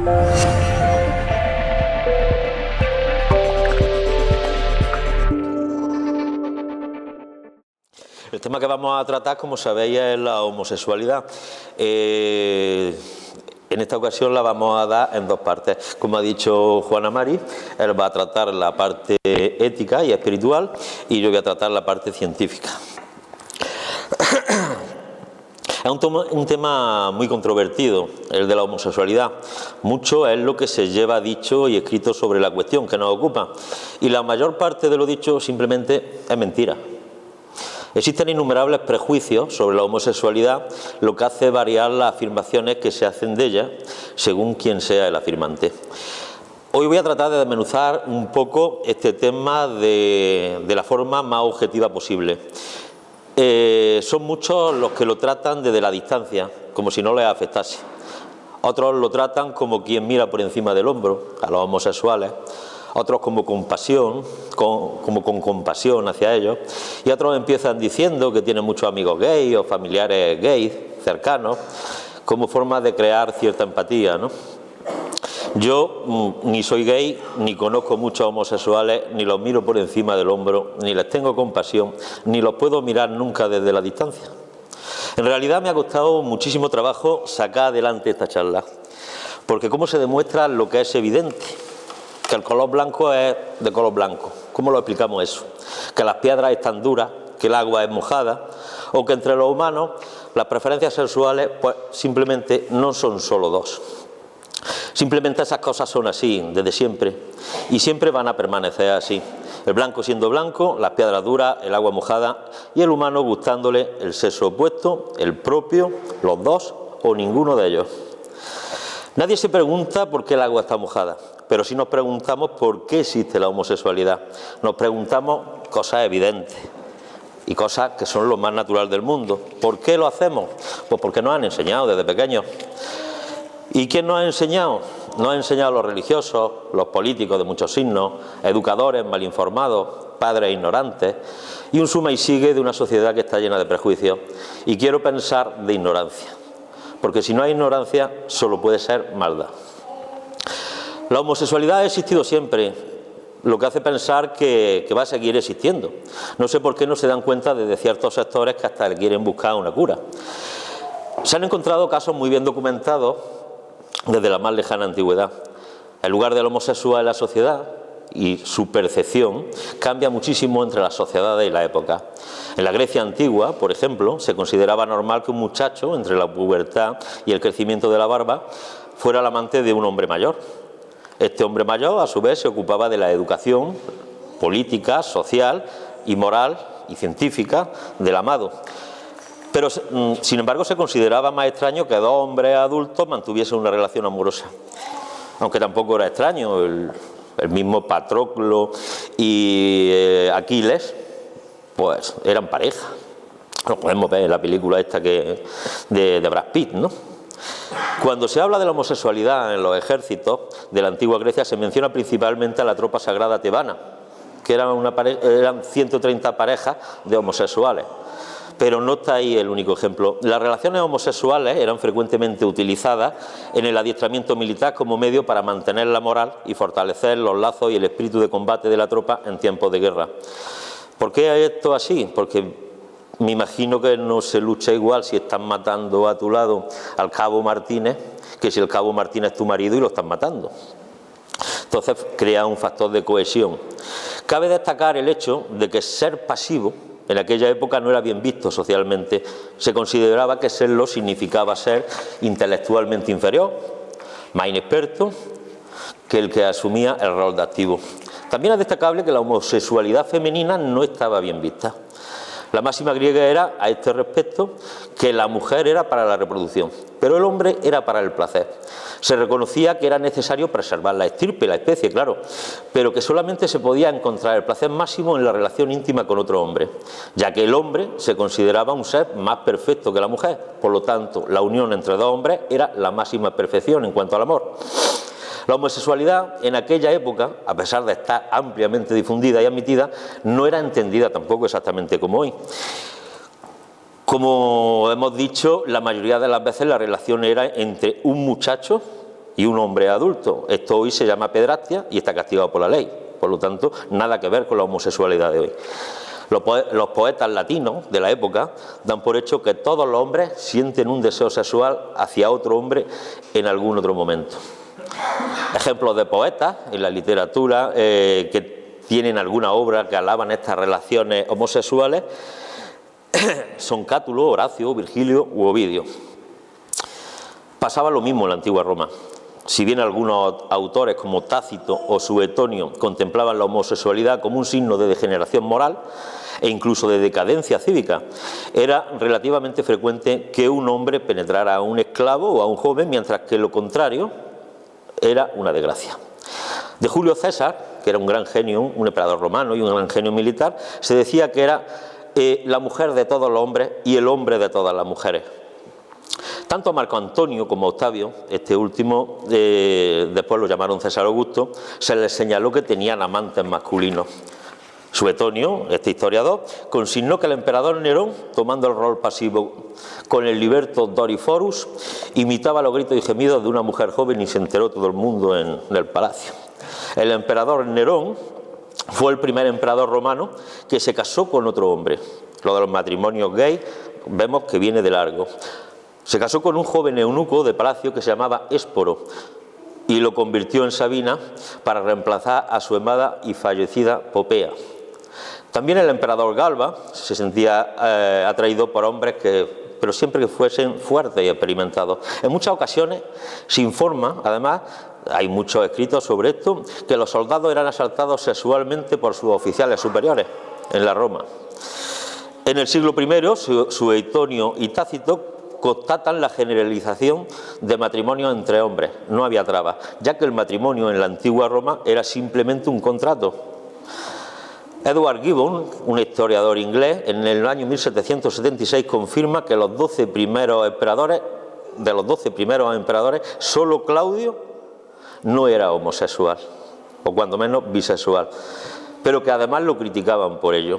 El tema que vamos a tratar, como sabéis, es la homosexualidad. En esta ocasión la vamos a dar en dos partes. Como ha dicho Juana Mari, él va a tratar la parte ética y espiritual y yo voy a tratar la parte científica. Es un tema muy controvertido, el de la homosexualidad. Mucho es lo que se lleva dicho y escrito sobre la cuestión que nos ocupa. Y la mayor parte de lo dicho simplemente es mentira. Existen innumerables prejuicios sobre la homosexualidad, lo que hace variar las afirmaciones que se hacen de ella, según quien sea el afirmante. Hoy voy a tratar de desmenuzar un poco este tema de la forma más objetiva posible. Son muchos los que lo tratan desde la distancia, como si no les afectase. Otros lo tratan como quien mira por encima del hombro a los homosexuales, otros como compasión, con compasión hacia ellos, y otros empiezan diciendo que tienen muchos amigos gays o familiares gays cercanos, como forma de crear cierta empatía, ¿no? Yo ni soy gay, ni conozco muchos homosexuales, ni los miro por encima del hombro, ni les tengo compasión, ni los puedo mirar nunca desde la distancia. En realidad me ha costado muchísimo trabajo sacar adelante esta charla, porque cómo se demuestra lo que es evidente, que el color blanco es de color blanco. ¿Cómo lo explicamos eso? Que las piedras están duras, que el agua es mojada, o que entre los humanos las preferencias sexuales pues simplemente no son solo dos. Simplemente esas cosas son así desde siempre y siempre van a permanecer así. El blanco siendo blanco, las piedras duras, el agua mojada y el humano gustándole el sexo opuesto, el propio, los dos o ninguno de ellos. Nadie se pregunta por qué el agua está mojada, pero sí nos preguntamos por qué existe la homosexualidad. Nos preguntamos cosas evidentes y cosas que son lo más natural del mundo. ¿Por qué lo hacemos? Pues porque nos han enseñado desde pequeños. ¿Y quién nos ha enseñado? Nos han enseñado los religiosos, los políticos de muchos signos, educadores mal informados, padres ignorantes y un suma y sigue de una sociedad que está llena de prejuicios. Y quiero pensar de ignorancia, porque si no hay ignorancia solo puede ser maldad. La homosexualidad ha existido siempre, lo que hace pensar que va a seguir existiendo. No sé por qué no se dan cuenta desde ciertos sectores que hasta le quieren buscar una cura. Se han encontrado casos muy bien documentados desde la más lejana antigüedad. El lugar del homosexual en la sociedad y su percepción cambia muchísimo entre las sociedades y la época. En la Grecia antigua, por ejemplo, se consideraba normal que un muchacho, entre la pubertad y el crecimiento de la barba, fuera el amante de un hombre mayor. Este hombre mayor, a su vez, se ocupaba de la educación política, social y moral y científica del amado. Pero, sin embargo, se consideraba más extraño que dos hombres adultos mantuviesen una relación amorosa. Aunque tampoco era extraño, el mismo Patroclo y Aquiles, pues eran pareja. Lo podemos ver en la película esta de Brad Pitt, ¿no? Cuando se habla de la homosexualidad en los ejércitos de la antigua Grecia, se menciona principalmente a la tropa sagrada tebana, que eran 130 parejas de homosexuales. Pero no está ahí el único ejemplo. Las relaciones homosexuales eran frecuentemente utilizadas en el adiestramiento militar como medio para mantener la moral y fortalecer los lazos y el espíritu de combate de la tropa en tiempos de guerra. ¿Por qué es esto así? Porque me imagino que no se lucha igual si están matando a tu lado al cabo Martínez que si el cabo Martínez es tu marido y lo están matando. Entonces crea un factor de cohesión. Cabe destacar el hecho de que ser pasivo en aquella época no era bien visto socialmente. Se consideraba que serlo significaba ser intelectualmente inferior, más inexperto que el que asumía el rol de activo. También es destacable que la homosexualidad femenina no estaba bien vista. La máxima griega era, a este respecto, que la mujer era para la reproducción, pero el hombre era para el placer. Se reconocía que era necesario preservar la estirpe, la especie, claro, pero que solamente se podía encontrar el placer máximo en la relación íntima con otro hombre, ya que el hombre se consideraba un ser más perfecto que la mujer. Por lo tanto, la unión entre dos hombres era la máxima perfección en cuanto al amor. La homosexualidad en aquella época, a pesar de estar ampliamente difundida y admitida, no era entendida tampoco exactamente como hoy. Como hemos dicho, la mayoría de las veces la relación era entre un muchacho y un hombre adulto. Esto hoy se llama pederastia y está castigado por la ley. Por lo tanto, nada que ver con la homosexualidad de hoy. Los poetas latinos de la época dan por hecho que todos los hombres sienten un deseo sexual hacia otro hombre en algún otro momento. Ejemplos de poetas en la literatura que tienen alguna obra que alaban estas relaciones homosexuales son Cátulo, Horacio, Virgilio u Ovidio. Pasaba lo mismo en la antigua Roma. Si bien algunos autores como Tácito o Suetonio contemplaban la homosexualidad como un signo de degeneración moral e incluso de decadencia cívica, era relativamente frecuente que un hombre penetrara a un esclavo o a un joven, mientras que lo contrario era una desgracia. De Julio César, que era un gran genio, un emperador romano y un gran genio militar, se decía que era la mujer de todos los hombres y el hombre de todas las mujeres. Tanto a Marco Antonio como a Octavio, este último, después lo llamaron César Augusto, se les señaló que tenían amantes masculinos. Suetonio, este historiador, consignó que el emperador Nerón, tomando el rol pasivo con el liberto Doriforus, imitaba los gritos y gemidos de una mujer joven y se enteró todo el mundo en el palacio. El emperador Nerón fue el primer emperador romano que se casó con otro hombre. Lo de los matrimonios gay vemos que viene de largo. Se casó con un joven eunuco de palacio que se llamaba Ésporo y lo convirtió en Sabina para reemplazar a su amada y fallecida Popea. También el emperador Galba se sentía atraído por hombres pero siempre que fuesen fuertes y experimentados. En muchas ocasiones se informa, además, hay muchos escritos sobre esto, que los soldados eran asaltados sexualmente por sus oficiales superiores en la Roma. En el siglo I, Suetonio y Tácito constatan la generalización de matrimonios entre hombres. No había trabas, ya que el matrimonio en la antigua Roma era simplemente un contrato. Edward Gibbon, un historiador inglés, en el año 1776 confirma que de los 12 primeros emperadores, solo Claudio no era homosexual, o cuando menos bisexual, pero que además lo criticaban por ello.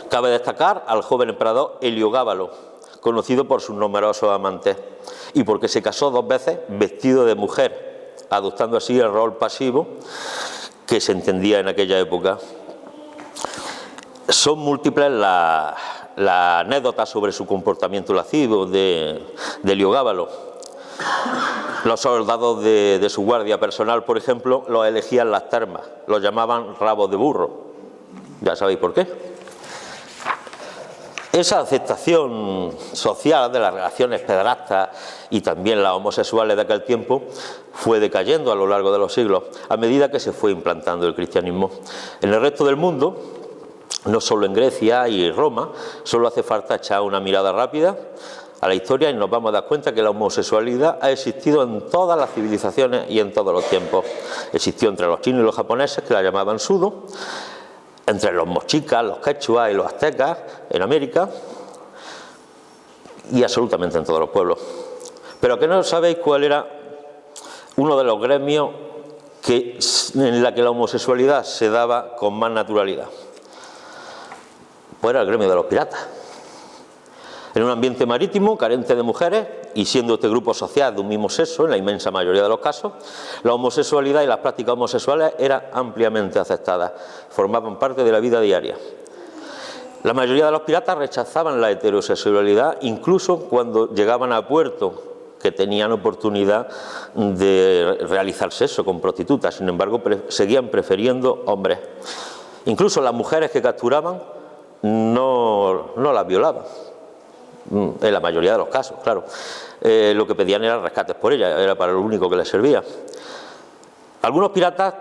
Cabe destacar al joven emperador Heliogábalo, conocido por sus numerosos amantes, y porque se casó 2 veces vestido de mujer, adoptando así el rol pasivo que se entendía en aquella época. Son múltiples las anécdotas sobre su comportamiento lascivo de Heliogábalo. Los soldados de su guardia personal, por ejemplo, los elegían las termas, los llamaban rabos de burro. Ya sabéis por qué. Esa aceptación social de las relaciones pederastas y también las homosexuales de aquel tiempo fue decayendo a lo largo de los siglos, a medida que se fue implantando el cristianismo. En el resto del mundo, no solo en Grecia y Roma, solo hace falta echar una mirada rápida a la historia y nos vamos a dar cuenta que la homosexualidad ha existido en todas las civilizaciones y en todos los tiempos. Existió entre los chinos y los japoneses, que la llamaban sudo, entre los mochicas, los quechuas y los aztecas en América y absolutamente en todos los pueblos. Pero que no sabéis cuál era uno de los gremios en la que la homosexualidad se daba con más naturalidad. Pues era el gremio de los piratas. En un ambiente marítimo, carente de mujeres, y siendo este grupo social de un mismo sexo, en la inmensa mayoría de los casos, la homosexualidad y las prácticas homosexuales eran ampliamente aceptadas, formaban parte de la vida diaria. La mayoría de los piratas rechazaban la heterosexualidad, incluso cuando llegaban a puerto, que tenían oportunidad de realizar sexo con prostitutas, sin embargo, seguían prefiriendo hombres. Incluso las mujeres que capturaban no las violaban. En la mayoría de los casos, claro. Lo que pedían eran rescates por ellas, era para lo único que les servía. Algunos piratas,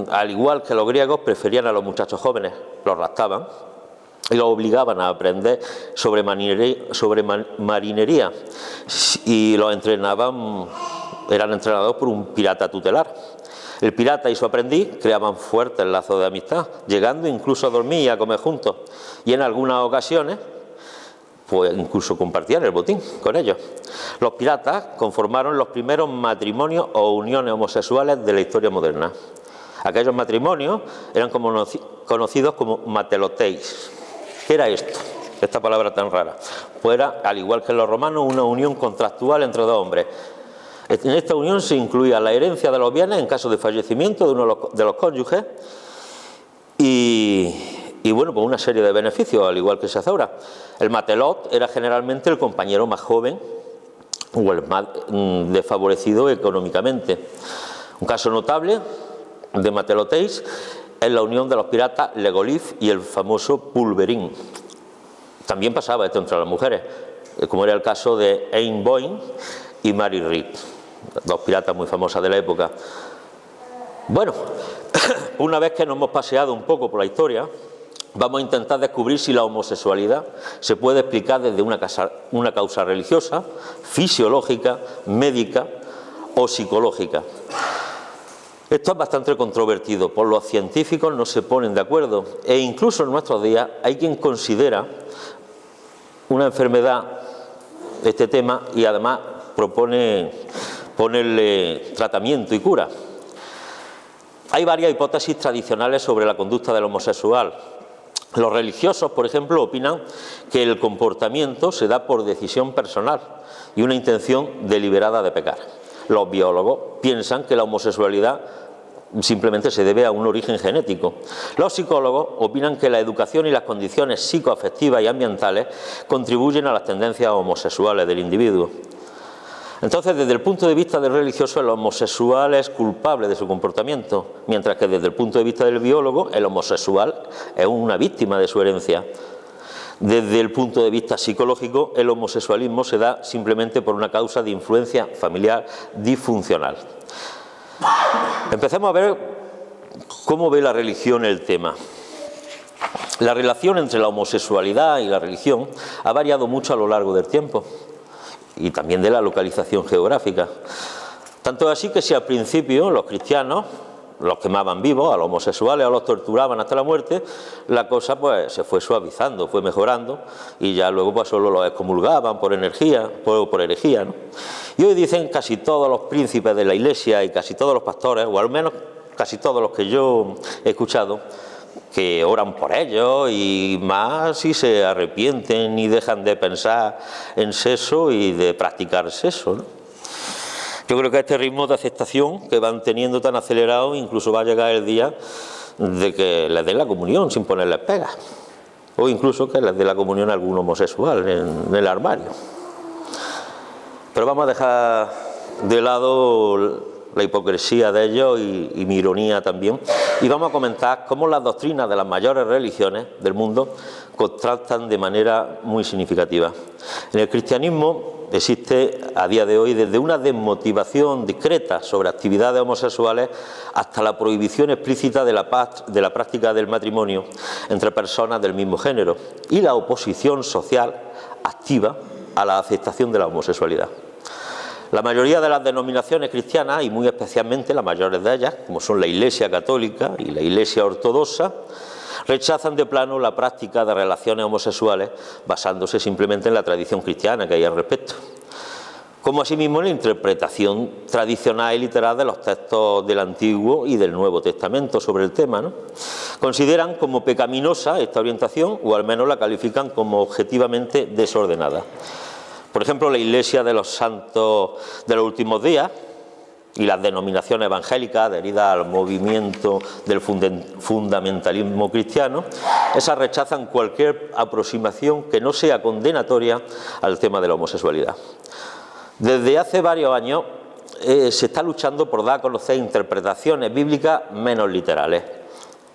al igual que los griegos, preferían a los muchachos jóvenes, los raptaban y los obligaban a aprender sobre marinería y los entrenaban, eran entrenados por un pirata tutelar. El pirata y su aprendiz creaban fuertes lazos de amistad, llegando incluso a dormir y a comer juntos, y en algunas ocasiones pues incluso compartían el botín con ellos. Los piratas conformaron los primeros matrimonios o uniones homosexuales de la historia moderna. Aquellos matrimonios eran conocidos como mateloteis. ¿Qué era esto? Esta palabra tan rara. Pues era, al igual que en los romanos, una unión contractual entre dos hombres. En esta unión se incluía la herencia de los bienes en caso de fallecimiento de uno de los cónyuges y bueno, pues una serie de beneficios, al igual que se hace ahora. El matelot era generalmente el compañero más joven o el más desfavorecido económicamente. Un caso notable de mateloteis es la unión de los piratas Legolif y el famoso Pulverín. También pasaba esto entre las mujeres, como era el caso de Anne Boleyn y Mary Read, dos piratas muy famosas de la época. Bueno, una vez que nos hemos paseado un poco por la historia, vamos a intentar descubrir si la homosexualidad se puede explicar desde una causa religiosa, fisiológica, médica o psicológica. Esto es bastante controvertido, pues los científicos no se ponen de acuerdo e incluso en nuestros días hay quien considera una enfermedad este tema y además propone ponerle tratamiento y cura. Hay varias hipótesis tradicionales sobre la conducta del homosexual. Los religiosos, por ejemplo, opinan que el comportamiento se da por decisión personal y una intención deliberada de pecar. Los biólogos piensan que la homosexualidad simplemente se debe a un origen genético. Los psicólogos opinan que la educación y las condiciones psicoafectivas y ambientales contribuyen a las tendencias homosexuales del individuo. Entonces, desde el punto de vista del religioso, el homosexual es culpable de su comportamiento, mientras que desde el punto de vista del biólogo, el homosexual es una víctima de su herencia. Desde el punto de vista psicológico, el homosexualismo se da simplemente por una causa de influencia familiar disfuncional. Empecemos a ver cómo ve la religión el tema. La relación entre la homosexualidad y la religión ha variado mucho a lo largo del tiempo y también de la localización geográfica. Tanto así que si al principio los cristianos los quemaban vivos, a los homosexuales o los torturaban hasta la muerte, la cosa pues se fue suavizando, fue mejorando y ya luego pues solo los excomulgaban por herejía, ¿no? Y hoy dicen casi todos los príncipes de la Iglesia y casi todos los pastores, o al menos casi todos los que yo he escuchado, que oran por ellos y más si se arrepienten y dejan de pensar en sexo y de practicar sexo, ¿no? Yo creo que a este ritmo de aceptación que van teniendo tan acelerado, incluso va a llegar el día de que les den la comunión sin ponerles pegas, o incluso que les dé la comunión a algún homosexual en el armario. Pero vamos a dejar de lado la hipocresía de ellos y mi ironía también, y vamos a comentar cómo las doctrinas de las mayores religiones del mundo contrastan de manera muy significativa. En el cristianismo existe a día de hoy desde una desmotivación discreta sobre actividades homosexuales hasta la prohibición explícita de la práctica del matrimonio entre personas del mismo género y la oposición social activa a la aceptación de la homosexualidad. La mayoría de las denominaciones cristianas, y muy especialmente las mayores de ellas, como son la Iglesia Católica y la Iglesia Ortodoxa, rechazan de plano la práctica de relaciones homosexuales basándose simplemente en la tradición cristiana que hay al respecto, como asimismo en la interpretación tradicional y literal de los textos del Antiguo y del Nuevo Testamento sobre el tema, ¿no? Consideran como pecaminosa esta orientación, o al menos la califican como objetivamente desordenada. Por ejemplo, la Iglesia de los Santos de los Últimos Días y las denominaciones evangélicas adheridas al movimiento del fundamentalismo cristiano, esas rechazan cualquier aproximación que no sea condenatoria al tema de la homosexualidad. Desde hace varios años se está luchando por dar a conocer interpretaciones bíblicas menos literales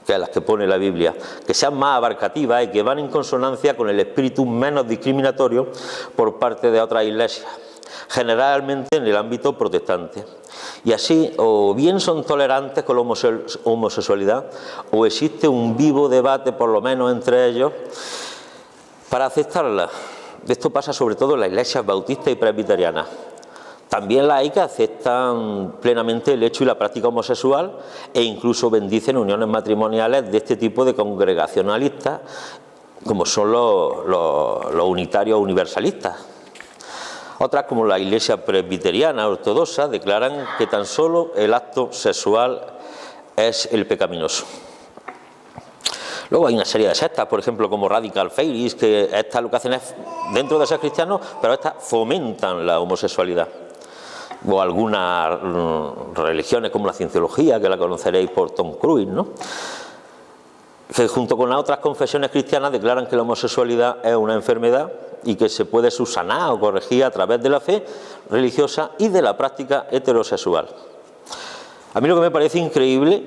que las que pone la Biblia, que sean más abarcativas y que van en consonancia con el espíritu menos discriminatorio por parte de otras iglesias, generalmente en el ámbito protestante. Y así, o bien son tolerantes con la homosexualidad, o existe un vivo debate, por lo menos entre ellos, para aceptarla. Esto pasa sobre todo en las iglesias bautistas y presbiterianas. También laicas aceptan plenamente el hecho y la práctica homosexual e incluso bendicen uniones matrimoniales de este tipo de congregacionalistas, como son los unitarios universalistas. Otras, como la Iglesia presbiteriana ortodoxa, declaran que tan solo el acto sexual es el pecaminoso. Luego hay una serie de sectas, por ejemplo, como Radical Faith, que estas lo que hacen es, dentro de ser cristianos, pero estas fomentan la homosexualidad. o algunas religiones como la cienciología, que la conoceréis por Tom Cruise, ¿no?, que junto con las otras confesiones cristianas declaran que la homosexualidad es una enfermedad y que se puede subsanar o corregir a través de la fe religiosa y de la práctica heterosexual. A mí lo que me parece increíble,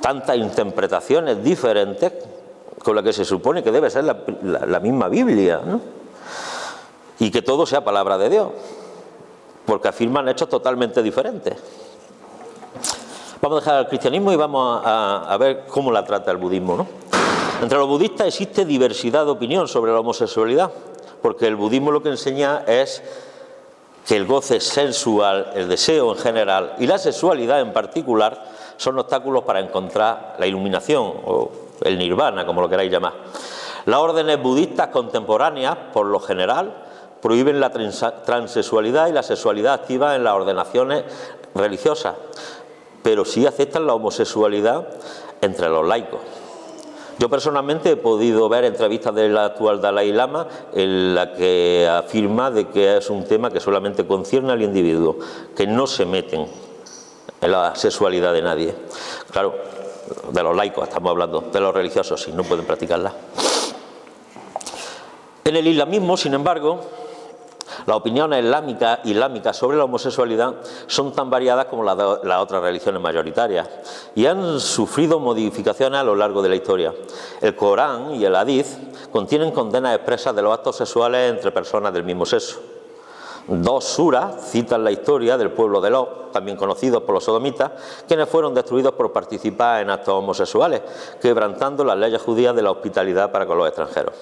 tantas interpretaciones diferentes con las que se supone que debe ser la misma Biblia, ¿no?, y que todo sea palabra de Dios, porque afirman hechos totalmente diferentes. Vamos a dejar el cristianismo y vamos a ver cómo la trata el budismo, ¿no? Entre los budistas existe diversidad de opinión sobre la homosexualidad, porque el budismo lo que enseña es que el goce sensual, el deseo en general y la sexualidad en particular son obstáculos para encontrar la iluminación o el nirvana, como lo queráis llamar. Las órdenes budistas contemporáneas, por lo general, prohíben la transexualidad y la sexualidad activa en las ordenaciones religiosas, pero sí aceptan la homosexualidad entre los laicos. Yo personalmente he podido ver entrevistas del actual Dalai Lama en la que afirma de que es un tema que solamente concierne al individuo, que no se meten en la sexualidad de nadie. Claro, de los laicos estamos hablando, de los religiosos sí, no pueden practicarla. En el islamismo, sin embargo, las opiniones islámicas sobre la homosexualidad son tan variadas como las otras religiones mayoritarias y han sufrido modificaciones a lo largo de la historia. El Corán y el Hadith contienen condenas expresas de los actos sexuales entre personas del mismo sexo. 2 suras citan la historia del pueblo de Lot, también conocidos por los sodomitas, quienes fueron destruidos por participar en actos homosexuales, quebrantando las leyes judías de la hospitalidad para con los extranjeros.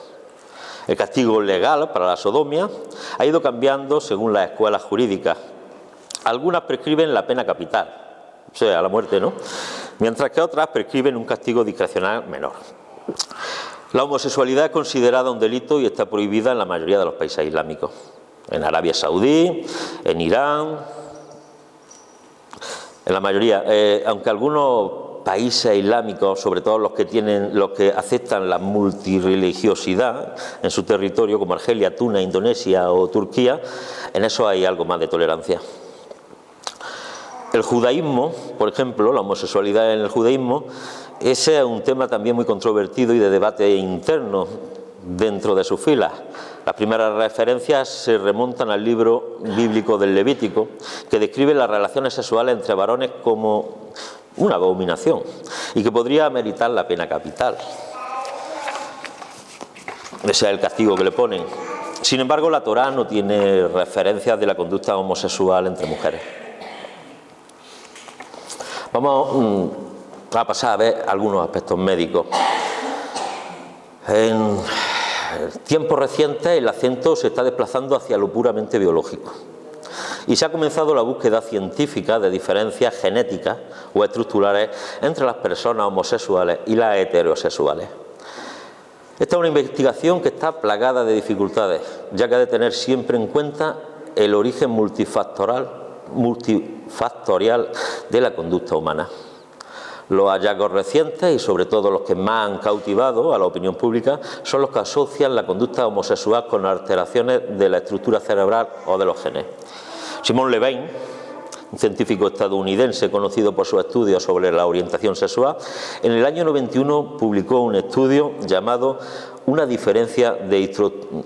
El castigo legal para la sodomía ha ido cambiando según las escuelas jurídicas. Algunas prescriben la pena capital, o sea, la muerte, ¿no?, mientras que otras prescriben un castigo discrecional menor. La homosexualidad es considerada un delito y está prohibida en la mayoría de los países islámicos. En Arabia Saudí, en Irán, en la mayoría, aunque algunos países islámicos, sobre todo los que aceptan la multirreligiosidad en su territorio, como Argelia, Túnez, Indonesia o Turquía, en eso hay algo más de tolerancia. El judaísmo, por ejemplo, la homosexualidad en el judaísmo, ese es un tema también muy controvertido y de debate interno dentro de sus filas. Las primeras referencias se remontan al libro bíblico del Levítico, que describe las relaciones sexuales entre varones como una abominación y que podría ameritar la pena capital. Ese es el castigo que le ponen. Sin embargo, la Torá no tiene referencias de la conducta homosexual entre mujeres. Vamos a pasar a ver algunos aspectos médicos. En tiempos recientes el acento se está desplazando hacia lo puramente biológico y se ha comenzado la búsqueda científica de diferencias genéticas o estructurales entre las personas homosexuales y las heterosexuales. Esta es una investigación que está plagada de dificultades, ya que ha de tener siempre en cuenta el origen multifactorial de la conducta humana. Los hallazgos recientes, y sobre todo los que más han cautivado a la opinión pública, son los que asocian la conducta homosexual con alteraciones de la estructura cerebral o de los genes. Simon Levine, un científico estadounidense conocido por sus estudios sobre la orientación sexual, en el año 91 publicó un estudio llamado Una diferencia de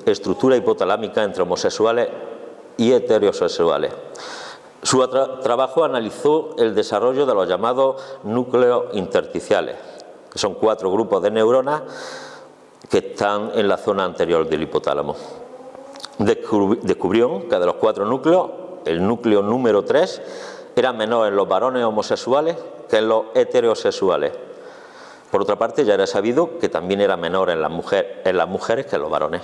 estructura hipotalámica entre homosexuales y heterosexuales. Su trabajo analizó el desarrollo de los llamados núcleos intersticiales, que son 4 grupos de neuronas que están en la zona anterior del hipotálamo. Descubrió que de los 4 núcleos, el núcleo número 3 era menor en los varones homosexuales que en los heterosexuales. Por otra parte, ya era sabido que también era menor en las mujeres que en los varones.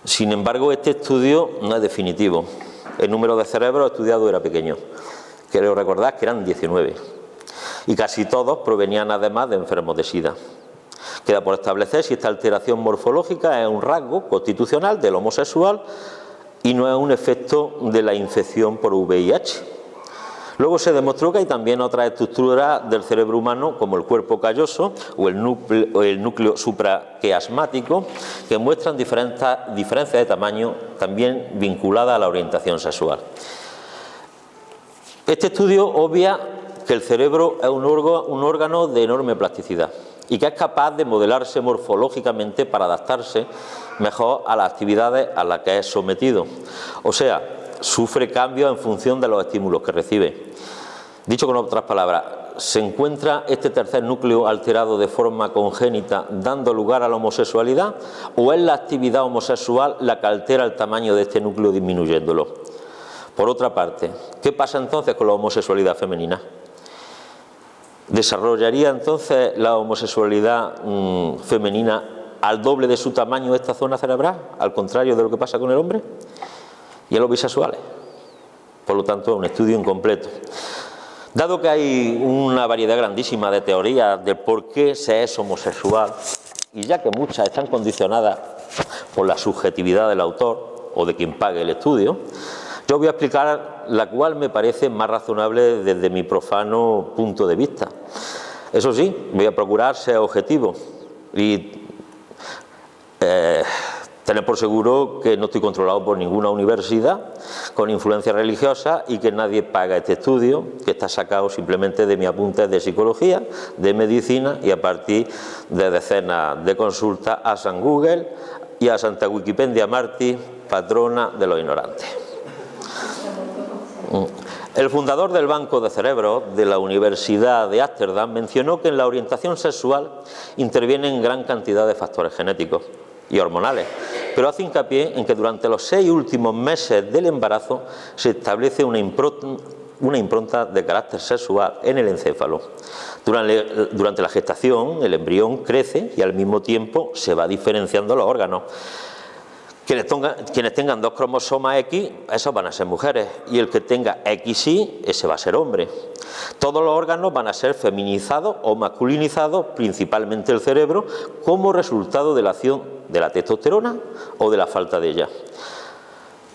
Sin embargo, este estudio no es definitivo. El número de cerebros estudiados era pequeño. Quiero recordar que eran 19. Y casi todos provenían además de enfermos de SIDA. Queda por establecer si esta alteración morfológica es un rasgo constitucional del homosexual y no es un efecto de la infección por VIH. Luego se demostró que hay también otras estructuras del cerebro humano, como el cuerpo calloso o el núcleo supraquiasmático, que muestran diferencias de tamaño también vinculadas a la orientación sexual. Este estudio obvia que el cerebro es un órgano de enorme plasticidad y que es capaz de modelarse morfológicamente para adaptarse mejor a las actividades a las que es sometido. O sea, sufre cambios en función de los estímulos que recibe. Dicho con otras palabras, ¿se encuentra este tercer núcleo alterado de forma congénita dando lugar a la homosexualidad o es la actividad homosexual la que altera el tamaño de este núcleo disminuyéndolo? Por otra parte, ¿qué pasa entonces con la homosexualidad femenina? ¿Desarrollaría entonces la homosexualidad femenina al doble de su tamaño esta zona cerebral, al contrario de lo que pasa con el hombre y en los bisexuales? Por lo tanto, un estudio incompleto. Dado que hay una variedad grandísima de teorías de por qué se es homosexual, y ya que muchas están condicionadas por la subjetividad del autor o de quien pague el estudio, yo voy a explicar la cual me parece más razonable desde mi profano punto de vista. Eso sí, voy a procurar ser objetivo y tener por seguro que no estoy controlado por ninguna universidad con influencia religiosa y que nadie paga este estudio, que está sacado simplemente de mis apuntes de psicología, de medicina y a partir de decenas de consultas a San Google y a Santa Wikipedia Martí, patrona de los ignorantes. El fundador del Banco de Cerebros de la Universidad de Ámsterdam mencionó que en la orientación sexual intervienen gran cantidad de factores genéticos y hormonales, pero hace hincapié en que durante los 6 últimos meses del embarazo se establece una impronta de carácter sexual en el encéfalo. Durante la gestación, el embrión crece y al mismo tiempo se va diferenciando los órganos. Quienes tengan 2 cromosomas X, esos van a ser mujeres, y el que tenga XY, ese va a ser hombre. Todos los órganos van a ser feminizados o masculinizados, principalmente el cerebro, como resultado de la acción de la testosterona o de la falta de ella.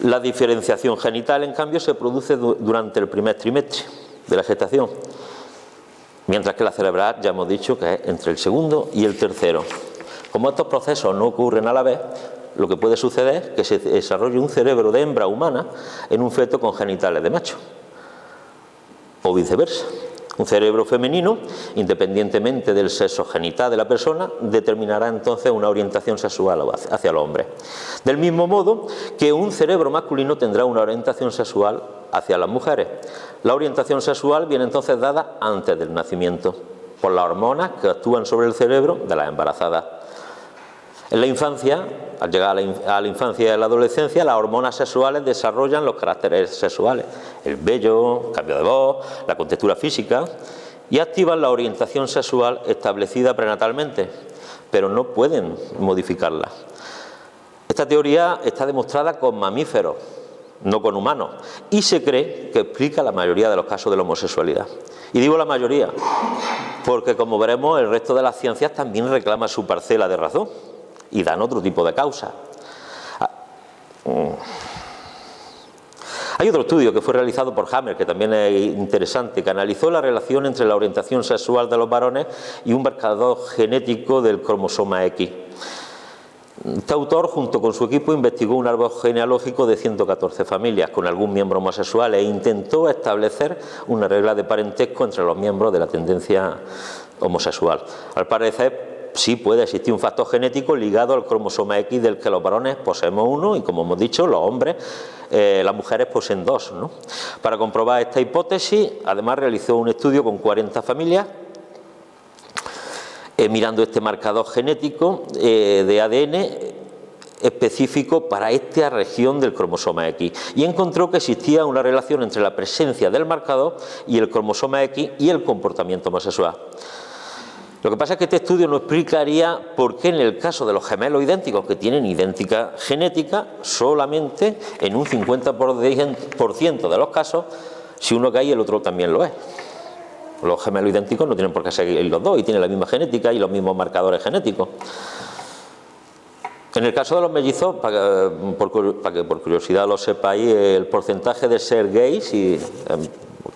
La diferenciación genital, en cambio, se produce durante el primer trimestre de la gestación, mientras que la cerebral ya hemos dicho que es entre el segundo y el tercero. Como estos procesos no ocurren a la vez, lo que puede suceder es que se desarrolle un cerebro de hembra humana en un feto con genitales de macho, o viceversa. Un cerebro femenino, independientemente del sexo genital de la persona, determinará entonces una orientación sexual hacia el hombre. Del mismo modo que un cerebro masculino tendrá una orientación sexual hacia las mujeres. La orientación sexual viene entonces dada antes del nacimiento, por las hormonas que actúan sobre el cerebro de las embarazadas. En la infancia, al llegar a la infancia y a la adolescencia, las hormonas sexuales desarrollan los caracteres sexuales, el vello, el cambio de voz, la contextura física, y activan la orientación sexual establecida prenatalmente, pero no pueden modificarla. Esta teoría está demostrada con mamíferos, no con humanos, y se cree que explica la mayoría de los casos de la homosexualidad. Y digo la mayoría, porque como veremos, el resto de las ciencias también reclama su parcela de razón y dan otro tipo de causas. Hay otro estudio que fue realizado por Hammer, que también es interesante, que analizó la relación entre la orientación sexual de los varones y un marcador genético del cromosoma X. Este autor, junto con su equipo, investigó un árbol genealógico de 114 familias con algún miembro homosexual e intentó establecer una regla de parentesco entre los miembros de la tendencia homosexual. Al parecer, sí puede existir un factor genético ligado al cromosoma X del que los varones poseemos uno y, como hemos dicho, los hombres, las mujeres poseen 2, ¿no? Para comprobar esta hipótesis, además realizó un estudio con 40 familias, mirando este marcador genético de ADN específico para esta región del cromosoma X, y encontró que existía una relación entre la presencia del marcador y el cromosoma X y el comportamiento homosexual. Lo que pasa es que este estudio no explicaría por qué en el caso de los gemelos idénticos que tienen idéntica genética, solamente en un 50% de los casos, si uno cae el otro también lo es. Los gemelos idénticos no tienen por qué seguir los dos y tienen la misma genética y los mismos marcadores genéticos. En el caso de los mellizos, para que por curiosidad lo sepáis, el porcentaje de ser gays, y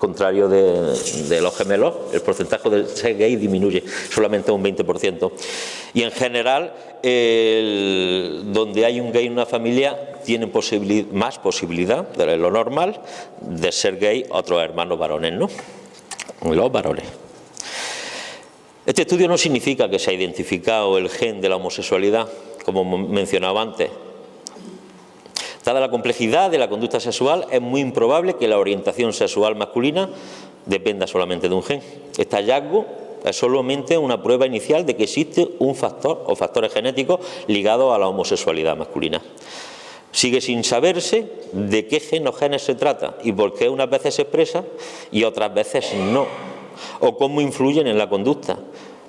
contrario de los gemelos, el porcentaje de ser gay disminuye solamente un 20%. Y en general, donde hay un gay en una familia, tienen más posibilidad, de lo normal, de ser gay otros hermanos varones, ¿no? Los varones. Este estudio no significa que se ha identificado el gen de la homosexualidad, como mencionaba antes. Dada la complejidad de la conducta sexual, es muy improbable que la orientación sexual masculina dependa solamente de un gen. Este hallazgo es solamente una prueba inicial de que existe un factor o factores genéticos ligados a la homosexualidad masculina. Sigue sin saberse de qué gen o genes se trata y por qué unas veces se expresa y otras veces no, o cómo influyen en la conducta.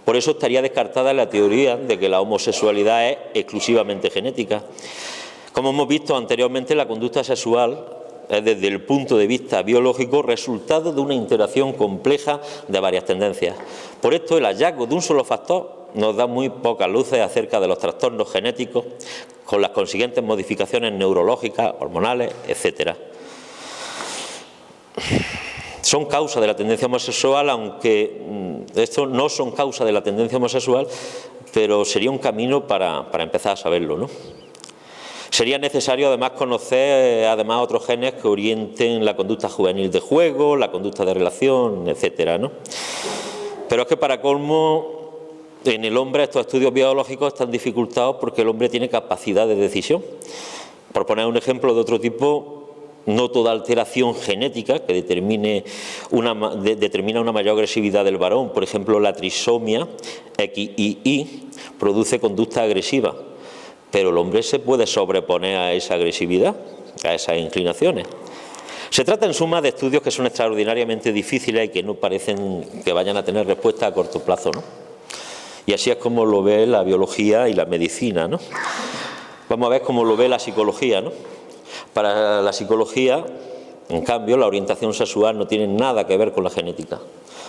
Por eso estaría descartada la teoría de que la homosexualidad es exclusivamente genética. Como hemos visto anteriormente, la conducta sexual es, desde el punto de vista biológico, resultado de una interacción compleja de varias tendencias. Por esto, el hallazgo de un solo factor nos da muy pocas luces acerca de los trastornos genéticos, con las consiguientes modificaciones neurológicas, hormonales, etc. Son causa de la tendencia homosexual, aunque estos no son causa de la tendencia homosexual, pero sería un camino para empezar a saberlo, ¿no? Sería necesario además conocer otros genes que orienten la conducta juvenil de juego, la conducta de relación, etcétera, ¿no? Pero es que para colmo, en el hombre estos estudios biológicos están dificultados porque el hombre tiene capacidad de decisión. Por poner un ejemplo de otro tipo, no toda alteración genética que determina una mayor agresividad del varón, por ejemplo la trisomía XY, produce conducta agresiva. Pero el hombre se puede sobreponer a esa agresividad, a esas inclinaciones. Se trata en suma de estudios que son extraordinariamente difíciles y que no parecen que vayan a tener respuesta a corto plazo, ¿no? Y así es como lo ve la biología y la medicina, ¿no? Vamos a ver cómo lo ve la psicología, ¿no? Para la psicología, en cambio, la orientación sexual no tiene nada que ver con la genética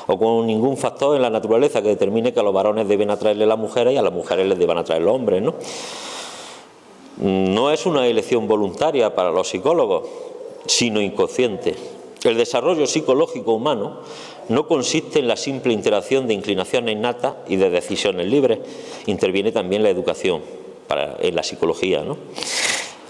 o con ningún factor en la naturaleza que determine que a los varones deben atraerle las mujeres y a las mujeres les deban atraer los hombres, ¿no? No es una elección voluntaria para los psicólogos, sino inconsciente. El desarrollo psicológico humano no consiste en la simple interacción de inclinaciones innatas y de decisiones libres. Interviene también la educación en la psicología, ¿no?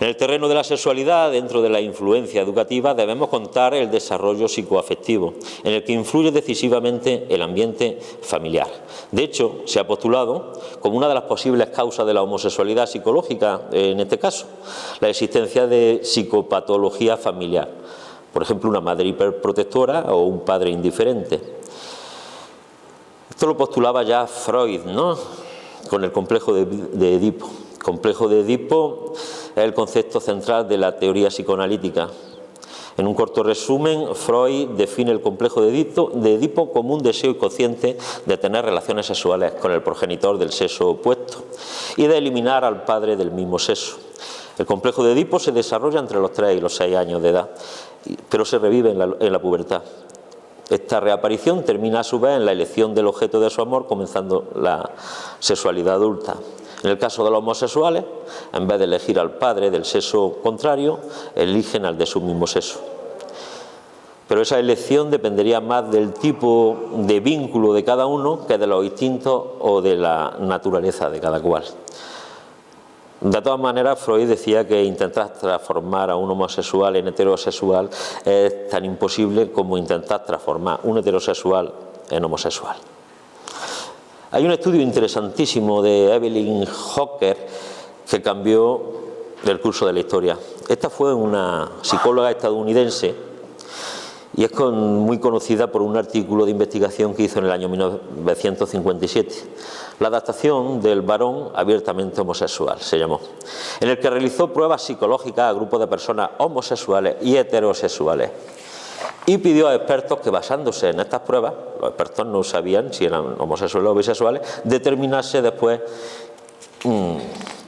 En el terreno de la sexualidad, dentro de la influencia educativa, debemos contar el desarrollo psicoafectivo, en el que influye decisivamente el ambiente familiar. De hecho, se ha postulado como una de las posibles causas de la homosexualidad psicológica, en este caso, la existencia de psicopatología familiar. Por ejemplo, una madre hiperprotectora o un padre indiferente. Esto lo postulaba ya Freud, ¿no?, con el complejo de Edipo. El complejo de Edipo es el concepto central de la teoría psicoanalítica. En un corto resumen, Freud define el complejo de Edipo como un deseo inconsciente de tener relaciones sexuales con el progenitor del sexo opuesto y de eliminar al padre del mismo sexo. El complejo de Edipo se desarrolla entre los 3 y los 6 años de edad, pero se revive en la pubertad. Esta reaparición termina a su vez en la elección del objeto de su amor, comenzando la sexualidad adulta. En el caso de los homosexuales, en vez de elegir al padre del sexo contrario, eligen al de su mismo sexo. Pero esa elección dependería más del tipo de vínculo de cada uno que de los instintos o de la naturaleza de cada cual. De todas maneras, Freud decía que intentar transformar a un homosexual en heterosexual es tan imposible como intentar transformar un heterosexual en homosexual. Hay un estudio interesantísimo de Evelyn Hocker que cambió el curso de la historia. Esta fue una psicóloga estadounidense y es muy conocida por un artículo de investigación que hizo en el año 1957. La adaptación del varón abiertamente homosexual se llamó, en el que realizó pruebas psicológicas a grupos de personas homosexuales y heterosexuales. Y pidió a expertos que, basándose en estas pruebas, los expertos no sabían si eran homosexuales o bisexuales, determinase después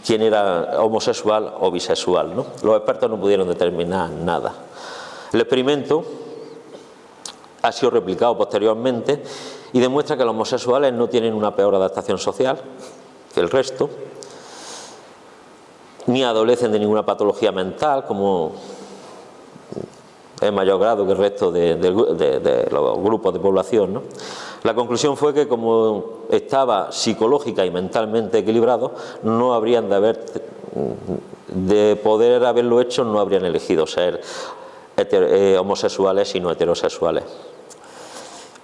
quién era homosexual o bisexual, ¿no? Los expertos no pudieron determinar nada. El experimento ha sido replicado posteriormente y demuestra que los homosexuales no tienen una peor adaptación social que el resto, ni adolecen de ninguna patología mental como en mayor grado que el resto de los grupos de población, ¿no? La conclusión fue que como estaba psicológica y mentalmente equilibrado, no habrían de poder haberlo hecho, no habrían elegido ser homosexuales sino heterosexuales.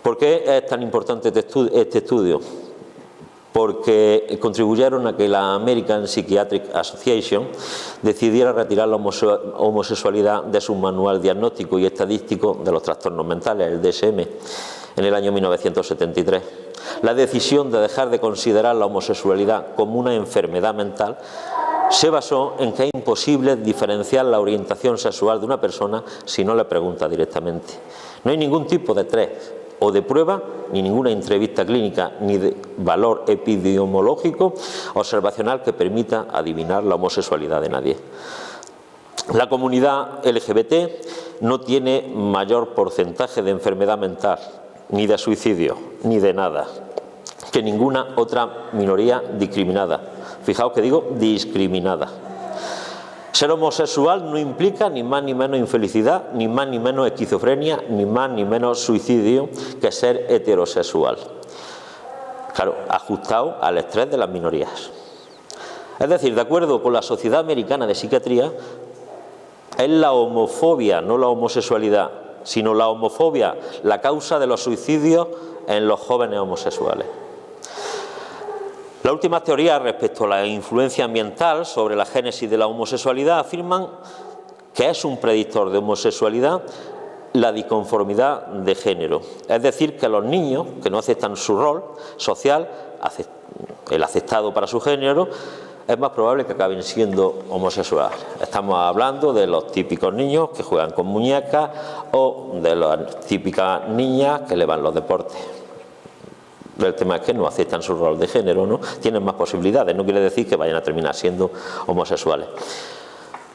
¿Por qué es tan importante este estudio? Porque contribuyeron a que la American Psychiatric Association decidiera retirar la homosexualidad de su manual diagnóstico y estadístico de los trastornos mentales, el DSM, en el año 1973. La decisión de dejar de considerar la homosexualidad como una enfermedad mental se basó en que es imposible diferenciar la orientación sexual de una persona si no le pregunta directamente. No hay ningún tipo de test o de prueba, ni ninguna entrevista clínica, ni de valor epidemiológico observacional que permita adivinar la homosexualidad de nadie. La comunidad LGBT no tiene mayor porcentaje de enfermedad mental, ni de suicidio, ni de nada, que ninguna otra minoría discriminada. Fijaos que digo discriminada. Ser homosexual no implica ni más ni menos infelicidad, ni más ni menos esquizofrenia, ni más ni menos suicidio que ser heterosexual. Claro, ajustado al estrés de las minorías. Es decir, de acuerdo con la Sociedad Americana de Psiquiatría, es la homofobia, no la homosexualidad, sino la homofobia la causa de los suicidios en los jóvenes homosexuales. Las últimas teorías respecto a la influencia ambiental sobre la génesis de la homosexualidad afirman que es un predictor de homosexualidad la disconformidad de género. Es decir, que los niños que no aceptan su rol social, el aceptado para su género, es más probable que acaben siendo homosexuales. Estamos hablando de los típicos niños que juegan con muñecas o de las típicas niñas que le van los deportes. El tema es que no aceptan su rol de género, ¿no? Tienen más posibilidades, no quiere decir que vayan a terminar siendo homosexuales.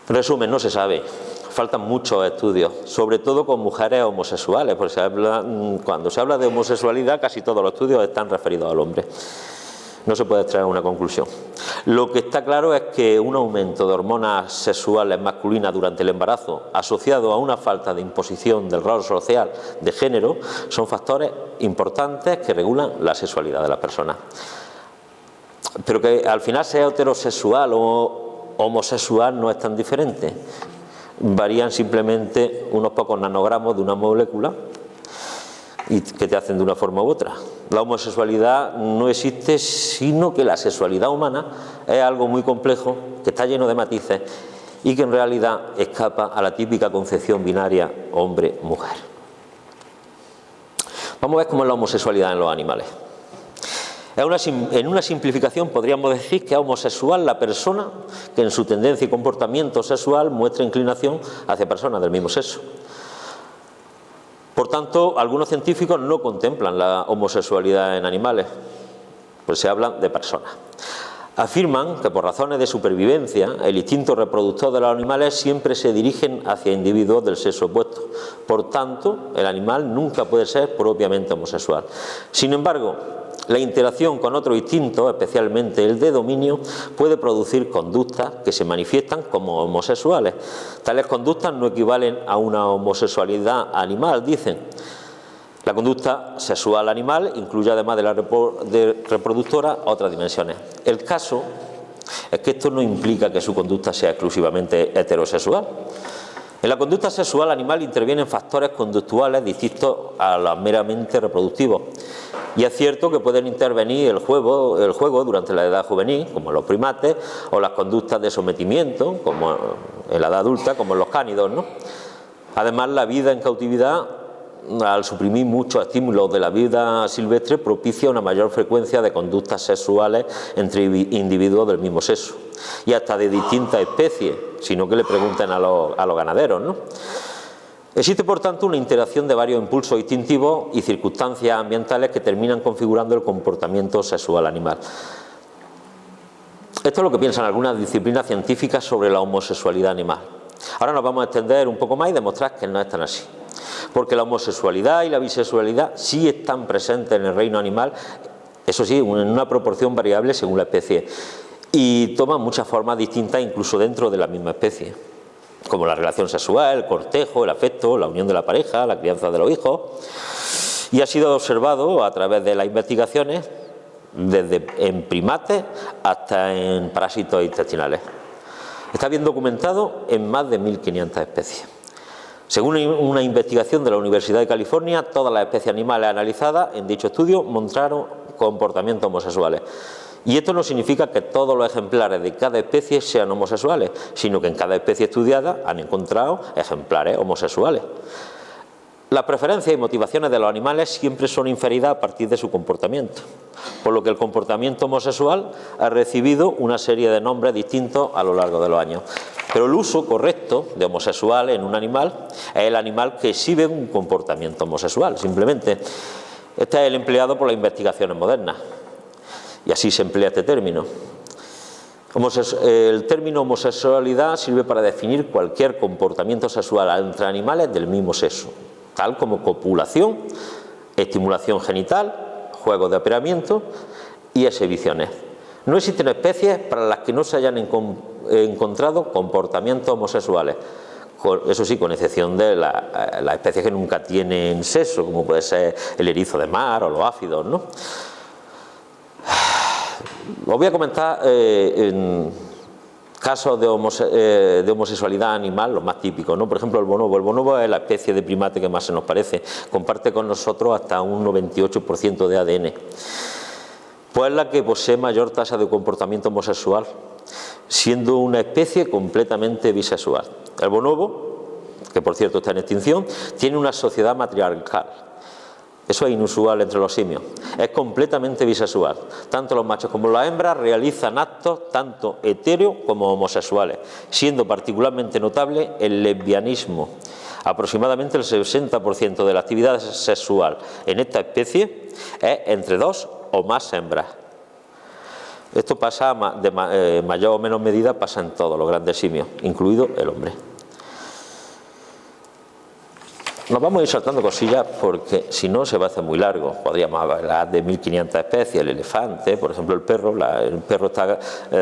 En resumen, no se sabe, faltan muchos estudios, sobre todo con mujeres homosexuales, porque cuando se habla de homosexualidad casi todos los estudios están referidos al hombre. No se puede extraer una conclusión. Lo que está claro es que un aumento de hormonas sexuales masculinas durante el embarazo, asociado a una falta de imposición del rol social de género, son factores importantes que regulan la sexualidad de las personas. Pero que al final sea heterosexual o homosexual no es tan diferente. Varían simplemente unos pocos nanogramos de una molécula y que te hacen de una forma u otra. La homosexualidad no existe, sino que la sexualidad humana es algo muy complejo, que está lleno de matices y que en realidad escapa a la típica concepción binaria hombre-mujer. Vamos a ver cómo es la homosexualidad en los animales. En una simplificación podríamos decir que es homosexual la persona que en su tendencia y comportamiento sexual muestra inclinación hacia personas del mismo sexo. Por tanto, algunos científicos no contemplan la homosexualidad en animales, pues se habla de personas. Afirman que por razones de supervivencia, el instinto reproductor de los animales siempre se dirigen hacia individuos del sexo opuesto. Por tanto, el animal nunca puede ser propiamente homosexual. Sin embargo, la interacción con otros instintos, especialmente el de dominio, puede producir conductas que se manifiestan como homosexuales. Tales conductas no equivalen a una homosexualidad animal, dicen. La conducta sexual animal incluye, además de la reproductora, otras dimensiones. El caso es que esto no implica que su conducta sea exclusivamente heterosexual. En la conducta sexual animal intervienen factores conductuales distintos a los meramente reproductivos. Y es cierto que pueden intervenir el juego durante la edad juvenil, como en los primates, o las conductas de sometimiento, como en la edad adulta, como en los cánidos, ¿no? Además, la vida en cautividad, al suprimir muchos estímulos de la vida silvestre, propicia una mayor frecuencia de conductas sexuales entre individuos del mismo sexo y hasta de distintas especies, sino que le pregunten a los ganaderos, ¿no? Existe, por tanto, una interacción de varios impulsos instintivos y circunstancias ambientales que terminan configurando el comportamiento sexual animal. Esto es lo que piensan algunas disciplinas científicas sobre la homosexualidad animal. Ahora nos vamos a extender un poco más y demostrar que no es tan así. Porque la homosexualidad y la bisexualidad sí están presentes en el reino animal, eso sí, en una proporción variable según la especie, y toman muchas formas distintas incluso dentro de la misma especie. como la relación sexual, el cortejo, el afecto, la unión de la pareja, la crianza de los hijos, y ha sido observado a través de las investigaciones desde en primates hasta en parásitos intestinales. Está bien documentado en más de 1.500 especies. Según una investigación de la Universidad de California, todas las especies animales analizadas en dicho estudio mostraron comportamientos homosexuales. Y esto no significa que todos los ejemplares de cada especie sean homosexuales, sino que en cada especie estudiada han encontrado ejemplares homosexuales. Las preferencias y motivaciones de los animales siempre son inferidas a partir de su comportamiento, por lo que el comportamiento homosexual ha recibido una serie de nombres distintos a lo largo de los años. Pero el uso correcto de homosexual en un animal es el animal que exhibe un comportamiento homosexual, simplemente. Este es el empleado por las investigaciones modernas, y así se emplea este término. El término homosexualidad sirve para definir cualquier comportamiento sexual entre animales del mismo sexo, tal como copulación, estimulación genital, juegos de apareamiento y exhibiciones. No existen especies para las que no se hayan encontrado comportamientos homosexuales, eso sí, con excepción de las especies que nunca tienen sexo, como puede ser el erizo de mar o los áfidos, ¿no? Os voy a comentar casos de homosexualidad animal, los más típicos, ¿no? Por ejemplo, el bonobo. El bonobo es la especie de primate que más se nos parece. Comparte con nosotros hasta un 98% de ADN. Pues es la que posee mayor tasa de comportamiento homosexual, siendo una especie completamente bisexual. El bonobo, que por cierto está en extinción, tiene una sociedad matriarcal. Eso es inusual entre los simios. Es completamente bisexual. Tanto los machos como las hembras realizan actos tanto heteros como homosexuales, siendo particularmente notable el lesbianismo. Aproximadamente el 60% de la actividad sexual en esta especie es entre dos o más hembras. Esto pasa de mayor o menor medida, pasa en todos los grandes simios, incluido el hombre. Nos vamos a ir saltando cosillas porque si no se va a hacer muy largo. Podríamos hablar de 1.500 especies, el elefante, por ejemplo el perro. El perro está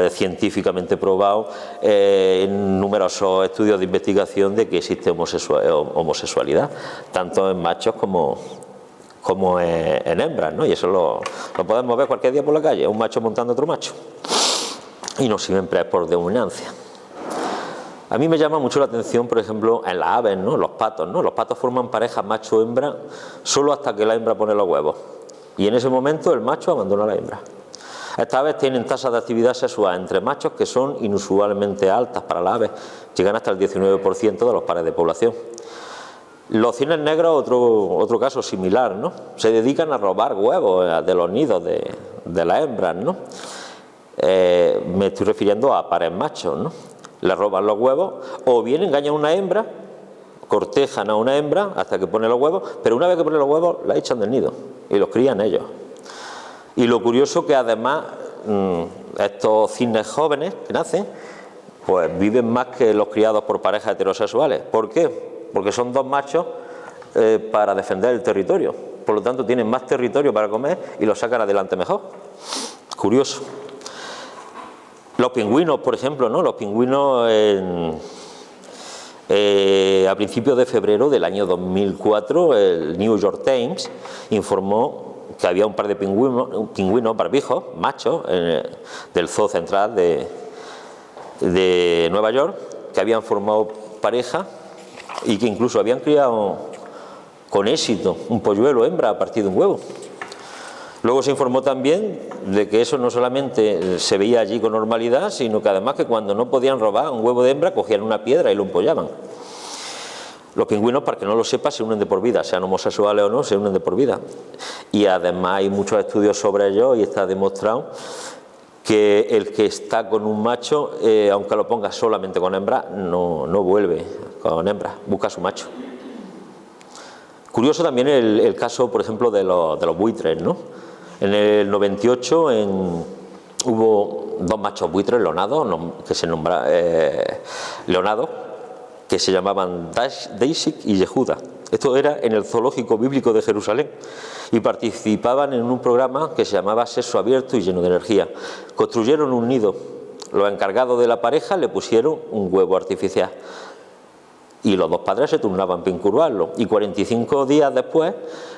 científicamente probado en numerosos estudios de investigación de que existe homosexualidad, tanto en machos como en hembras, ¿no? Y eso lo podemos ver cualquier día por la calle, un macho montando a otro macho. Y no siempre es por dominancia. A mí me llama mucho la atención, por ejemplo, en las aves, ¿no? Los patos, ¿no? Los patos forman parejas macho-hembra solo hasta que la hembra pone los huevos. Y en ese momento el macho abandona a la hembra. Estas aves tienen tasas de actividad sexual entre machos que son inusualmente altas para las aves. Llegan hasta el 19% de los pares de población. Los cines negros, otro caso similar, ¿no? Se dedican a robar huevos de los nidos de las hembras, ¿no? Me estoy refiriendo a pares machos, ¿no? Le roban los huevos o bien engañan a una hembra, cortejan a una hembra hasta que pone los huevos, pero una vez que pone los huevos la echan del nido y los crían ellos. Y lo curioso que además estos cisnes jóvenes que nacen pues viven más que los criados por parejas heterosexuales. ¿Por qué? Porque son dos machos para defender el territorio, por lo tanto tienen más territorio para comer y lo sacan adelante mejor. Curioso. Los pingüinos, por ejemplo, ¿no? Los pingüinos a principios de febrero del año 2004, el New York Times informó que había un par de pingüinos barbijos, machos, del Zoo Central de Nueva York, que habían formado pareja y que incluso habían criado con éxito un polluelo hembra a partir de un huevo. Luego se informó también de que eso no solamente se veía allí con normalidad, sino que además que cuando no podían robar un huevo de hembra, cogían una piedra y lo empollaban. Los pingüinos, para que no lo sepa, se unen de por vida, sean homosexuales o no, se unen de por vida. Y además hay muchos estudios sobre ello y está demostrado que el que está con un macho, aunque lo ponga solamente con hembra, no vuelve con hembra, busca a su macho. Curioso también el caso, por ejemplo, de los buitres, ¿no? En el 98 hubo dos machos buitres leonados, que se llamaban Daisik y Yehuda. Esto era en el Zoológico Bíblico de Jerusalén y participaban en un programa que se llamaba Sexo Abierto y Lleno de Energía. Construyeron un nido. Los encargados de la pareja le pusieron un huevo artificial. y los dos padres se turnaban para incurvarlo. Y 45 días después,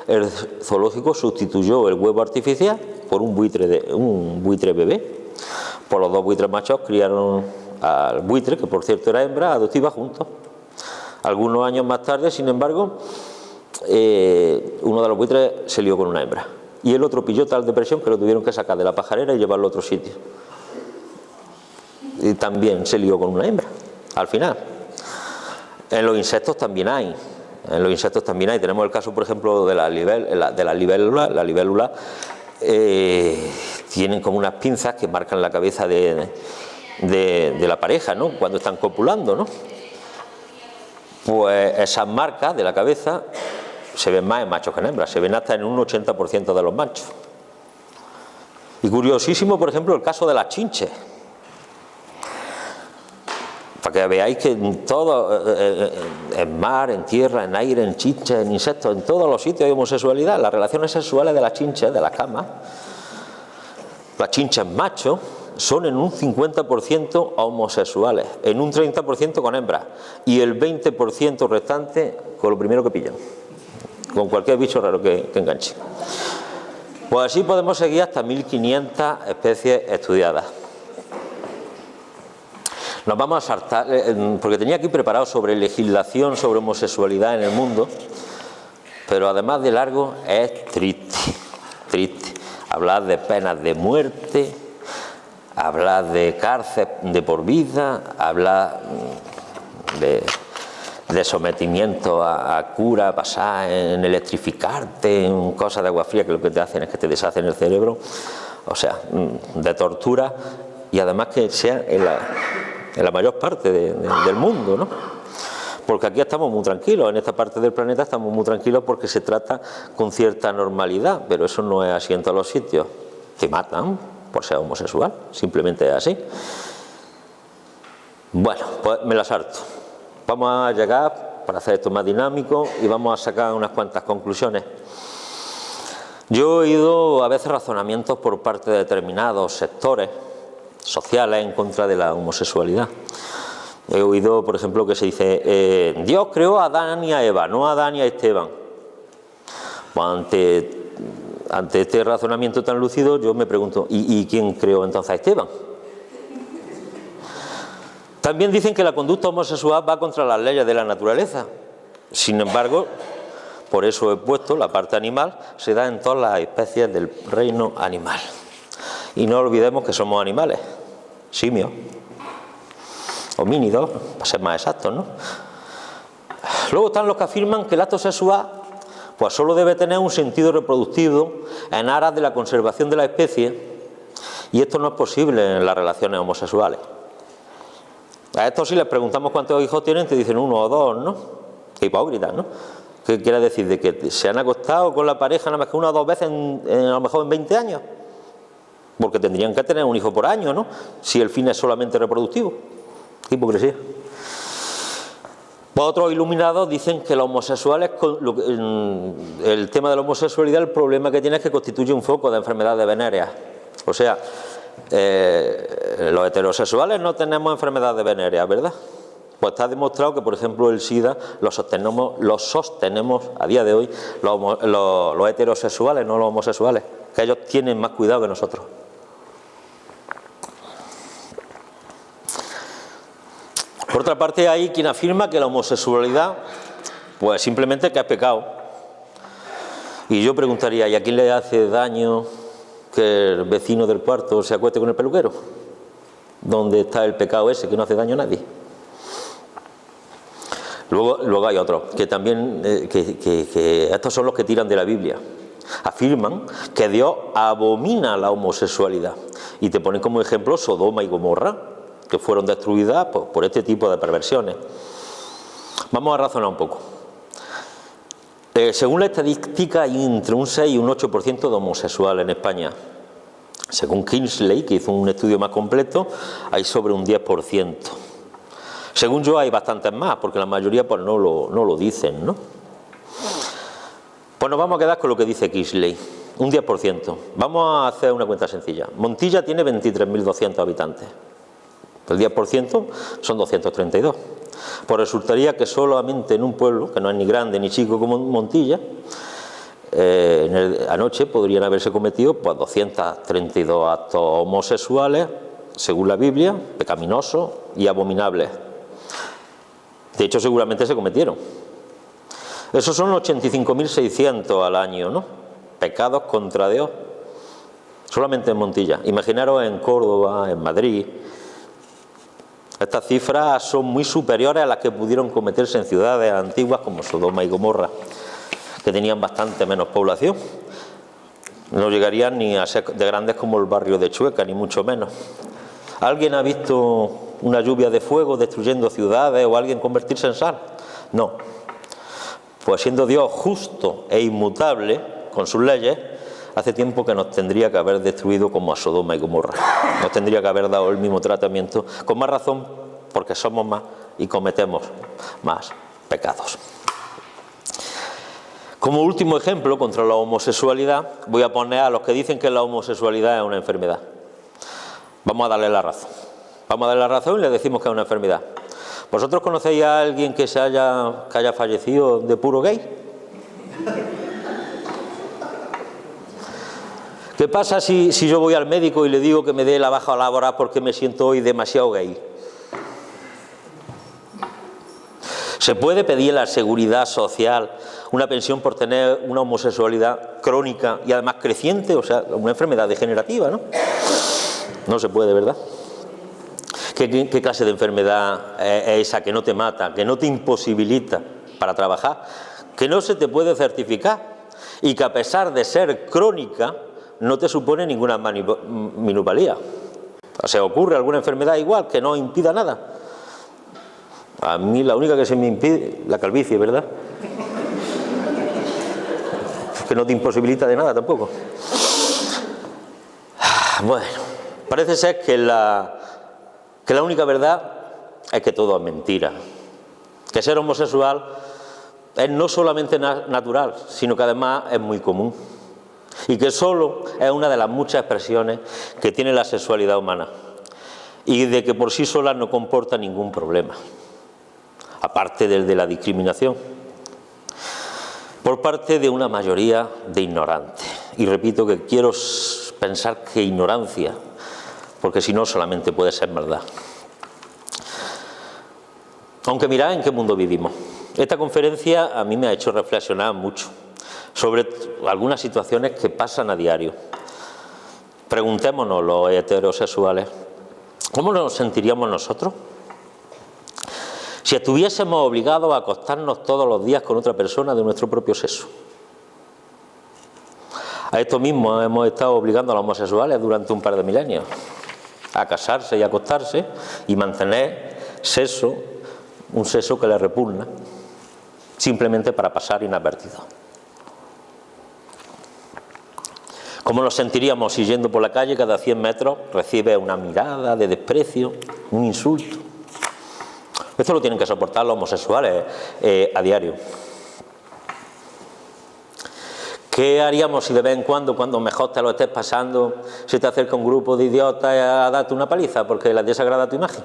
el zoológico sustituyó el huevo artificial por un buitre bebé. Pues los dos buitres machos criaron al buitre, que por cierto era hembra, adoptiva juntos. Algunos años más tarde, sin embargo, uno de los buitres se lió con una hembra. Y el otro pilló tal depresión que lo tuvieron que sacar de la pajarera y llevarlo a otro sitio. Y también se lió con una hembra, al final. En los insectos también hay. Tenemos el caso, por ejemplo, de la libélula. La libélula tienen como unas pinzas que marcan la cabeza de la pareja, ¿no? Cuando están copulando, ¿no? Pues esas marcas de la cabeza se ven más en machos que en hembras, se ven hasta en un 80% de los machos. Y curiosísimo, por ejemplo, el caso de las chinches. Para que veáis que en todo, en mar, en tierra, en aire, en chinches, en insectos, en todos los sitios hay homosexualidad. Las relaciones sexuales de las chinches, de las camas, las chinches machos, son en un 50% homosexuales, en un 30% con hembras y el 20% restante con lo primero que pillan, con cualquier bicho raro que enganche. Pues así podemos seguir hasta 1500 especies estudiadas. Nos vamos a saltar, porque tenía aquí preparado sobre legislación sobre homosexualidad en el mundo, pero además de largo es triste. Hablar de penas de muerte, hablar de cárcel de por vida, hablar de sometimiento a cura, basada en electrificarte, en cosas de agua fría que lo que te hacen es que te deshacen el cerebro, o sea, de tortura, y además que sea en la mayor parte del mundo, ¿no? Porque aquí estamos muy tranquilos, en esta parte del planeta estamos muy tranquilos porque se trata con cierta normalidad, pero eso no es así en todos los sitios. Te matan por ser homosexual, simplemente es así. Bueno, pues me la salto. Vamos a llegar, para hacer esto más dinámico, y vamos a sacar unas cuantas conclusiones. Yo he oído a veces razonamientos por parte de determinados sectores sociales en contra de la homosexualidad. He oído, por ejemplo, que se dice Dios creó a Adán y a Eva, no a Adán y a Esteban. Pues ante este razonamiento tan lúcido, yo me pregunto, ¿y quién creó entonces a Esteban? También dicen que la conducta homosexual va contra las leyes de la naturaleza. Sin embargo, por eso he puesto la parte animal, se da en todas las especies del reino animal. Y no olvidemos que somos animales, simios, homínidos, para ser más exactos, ¿no? Luego están los que afirman que el acto sexual pues solo debe tener un sentido reproductivo en aras de la conservación de la especie, y esto no es posible en las relaciones homosexuales. A estos si les preguntamos cuántos hijos tienen, te dicen 1 o 2, ¿no? Qué hipócritas, ¿no? ¿Qué quiere decir? ¿De que se han acostado con la pareja nada más que 1 o 2 veces a lo mejor en 20 años? Porque tendrían que tener un hijo por año, ¿no? Si el fin es solamente reproductivo. Qué hipocresía. Otros iluminados dicen que los homosexuales, el tema de la homosexualidad, el problema que tiene es que constituye un foco de enfermedades venéreas. O sea, los heterosexuales no tenemos enfermedades venéreas, ¿verdad? Pues está demostrado que, por ejemplo, el SIDA lo sostenemos a día de hoy los heterosexuales, no los homosexuales, que ellos tienen más cuidado que nosotros. Por otra parte, hay quien afirma que la homosexualidad, pues simplemente que es pecado. Y yo preguntaría, ¿y a quién le hace daño que el vecino del cuarto se acueste con el peluquero? ¿Dónde está el pecado ese que no hace daño a nadie? Luego hay otros que también, que estos son los que tiran de la Biblia. Afirman que Dios abomina la homosexualidad y te ponen como ejemplo Sodoma y Gomorra, que fueron destruidas por este tipo de perversiones. Vamos a razonar un poco. Según la estadística, hay entre un 6 y un 8% de homosexuales en España. Según Kingsley, que hizo un estudio más completo, hay sobre un 10%. Según yo, hay bastantes más, porque la mayoría pues, no lo dicen, ¿no? Pues nos vamos a quedar con lo que dice Kingsley, un 10%. Vamos a hacer una cuenta sencilla. Montilla tiene 23.200 habitantes. El 10% son 232. Pues resultaría que solamente en un pueblo, que no es ni grande ni chico como Montilla, anoche podrían haberse cometido pues 232 actos homosexuales, según la Biblia, pecaminosos y abominables. De hecho, seguramente se cometieron. Esos son 85.600 al año, ¿no? Pecados contra Dios, solamente en Montilla. Imaginaros en Córdoba, en Madrid. Estas cifras son muy superiores a las que pudieron cometerse en ciudades antiguas como Sodoma y Gomorra, que tenían bastante menos población. No llegarían ni a ser de grandes como el barrio de Chueca, ni mucho menos. ¿Alguien ha visto una lluvia de fuego destruyendo ciudades o alguien convertirse en sal? No. Pues siendo Dios justo e inmutable con sus leyes, hace tiempo que nos tendría que haber destruido como a Sodoma y Gomorra. Nos tendría que haber dado el mismo tratamiento, con más razón porque somos más y cometemos más pecados. Como último ejemplo contra la homosexualidad, voy a poner a los que dicen que la homosexualidad es una enfermedad. Vamos a darle la razón. Vamos a darle la razón y le decimos que es una enfermedad. ¿Vosotros conocéis a alguien que haya fallecido de puro gay? ¿Qué pasa si yo voy al médico y le digo que me dé la baja laboral porque me siento hoy demasiado gay? ¿Se puede pedir a la Seguridad Social una pensión por tener una homosexualidad crónica y además creciente? O sea, una enfermedad degenerativa, ¿no? No se puede, ¿verdad? ¿Qué clase de enfermedad es esa que no te mata, que no te imposibilita para trabajar, que no se te puede certificar y que a pesar de ser crónica no te supone ninguna minusvalía? ¿Se ocurre alguna enfermedad igual que no impida nada? A mí la única que se me impide, la calvicie, ¿verdad? Que no te imposibilita de nada tampoco. Bueno, parece ser que la única verdad es que todo es mentira. Que ser homosexual es no solamente natural, sino que además es muy común. Y que solo es una de las muchas expresiones que tiene la sexualidad humana. Y de que por sí sola no comporta ningún problema. Aparte del de la discriminación. Por parte de una mayoría de ignorantes. Y repito que quiero pensar que ignorancia, porque si no solamente puede ser maldad. Aunque mirad en qué mundo vivimos. Esta conferencia a mí me ha hecho reflexionar mucho sobre algunas situaciones que pasan a diario. Preguntémonos los heterosexuales, ¿cómo nos sentiríamos nosotros si estuviésemos obligados a acostarnos todos los días con otra persona de nuestro propio sexo? A esto mismo hemos estado obligando a los homosexuales durante un par de milenios, a casarse y acostarse y mantener sexo, un sexo que les repugna, simplemente para pasar inadvertido. ¿Cómo nos sentiríamos si yendo por la calle cada 100 metros recibe una mirada de desprecio, un insulto? Esto lo tienen que soportar los homosexuales a diario. ¿Qué haríamos si de vez en cuando mejor te lo estés pasando, se te acerca un grupo de idiotas a darte una paliza porque les desagrada tu imagen?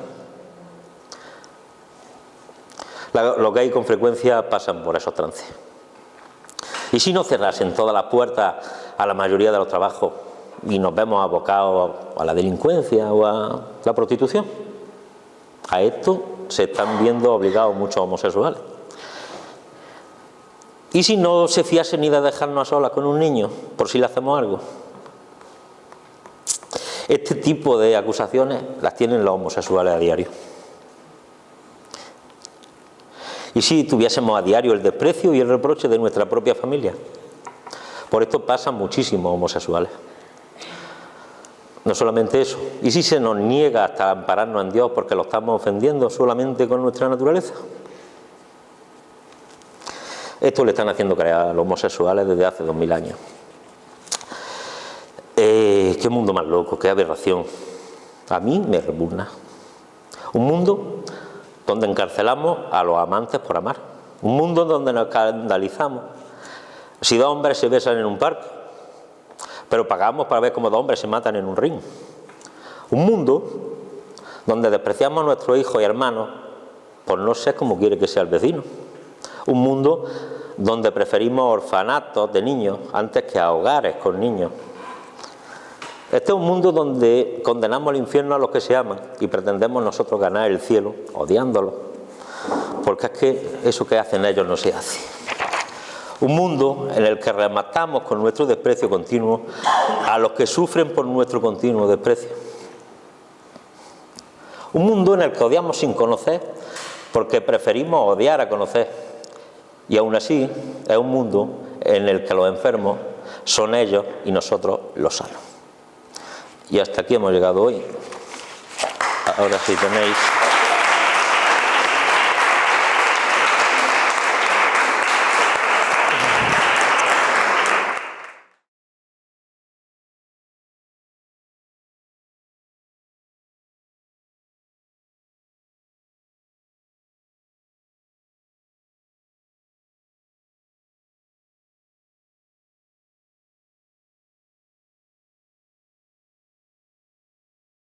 Los gays con frecuencia pasan por esos trances. ¿Y si no cerrasen todas las puertas a la mayoría de los trabajos y nos vemos abocados a la delincuencia o a la prostitución? A esto se están viendo obligados muchos homosexuales. ¿Y si no se fiasen ni de dejarnos a solas con un niño por si le hacemos algo? Este tipo de acusaciones las tienen los homosexuales a diario. ¿Y si tuviésemos a diario el desprecio y el reproche de nuestra propia familia? Por esto pasan muchísimos homosexuales. No solamente eso. ¿Y si se nos niega hasta ampararnos en Dios porque lo estamos ofendiendo solamente con nuestra naturaleza? Esto le están haciendo creer a los homosexuales desde hace 2000 años. Qué mundo más loco, qué aberración. A mí me repugna. Un mundo donde encarcelamos a los amantes por amar. Un mundo donde nos escandalizamos si dos hombres se besan en un parque, pero pagamos para ver cómo dos hombres se matan en un ring. Un mundo donde despreciamos a nuestros hijos y hermanos por no ser como quiere que sea el vecino. Un mundo donde preferimos orfanatos de niños antes que a hogares con niños. Este es un mundo donde condenamos al infierno a los que se aman y pretendemos nosotros ganar el cielo odiándolos, porque es que eso que hacen ellos no se hace. Un mundo en el que rematamos con nuestro desprecio continuo a los que sufren por nuestro continuo desprecio. Un mundo en el que odiamos sin conocer porque preferimos odiar a conocer. Y aún así es un mundo en el que los enfermos son ellos y nosotros los sanos. Y hasta aquí hemos llegado hoy. Ahora sí tenéis